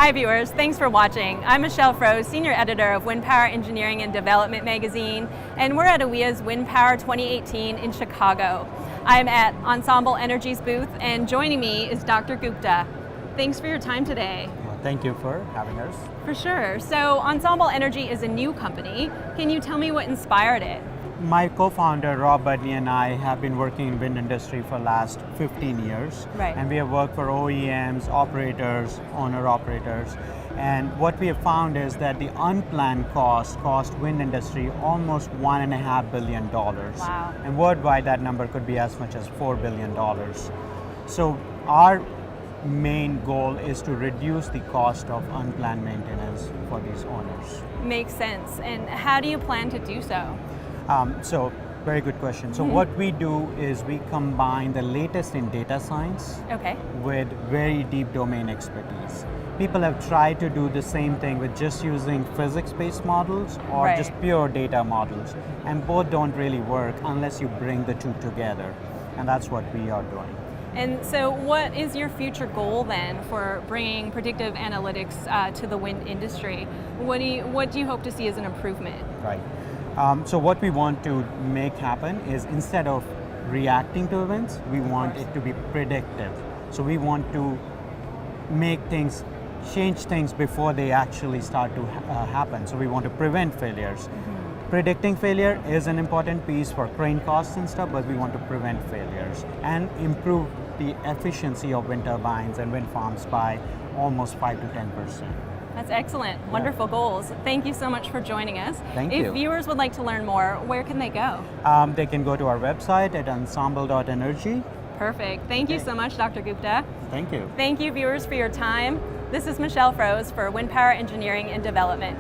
Hi viewers, thanks for watching. I'm Michelle Froese, Senior Editor of Windpower Engineering and Development magazine, and we're at AWEA's Windpower 2018 in Chicago. I'm at Ensemble Energy's booth, and joining me is Dr. Gupta. Thanks for your time today. Well, thank you for having us. For sure. So Ensemble Energy is a new company. Can you tell me what inspired it? My co-founder Rob Budney and I have been working in wind industry for the last 15 years. Right. And we have worked for OEMs, operators, owner-operators. And what we have found is that the unplanned cost wind industry almost $1.5 billion. Wow. And worldwide that number could be as much as $4 billion. So our main goal is to reduce the cost of unplanned maintenance for these owners. Makes sense. And how do you plan to do so? So, very good question. So what we do is we combine the latest in data science with very deep domain expertise. People have tried to do the same thing with just using physics-based models or just pure data models, and both don't really work unless you bring the two together, and that's what we are doing. And so what is your future goal then for bringing predictive analytics to the wind industry? What do you hope to see as an improvement? Right. So what we want to make happen is instead of reacting to events, we want it to be predictive. So we want to make things, change things before they actually start to happen. So we want to prevent failures. Predicting failure is an important piece for crane costs and stuff, but we want to prevent failures and improve the efficiency of wind turbines and wind farms by almost 5 to 10%. That's excellent. Wonderful goals. Thank you so much for joining us. Thank you. If viewers would like to learn more, where can they go? They can go to our website at ensemble.energy. Perfect. Thank you so much, Dr. Gupta. Thank you. Thank you, viewers, for your time. This is Michelle Froese for Windpower Engineering and Development.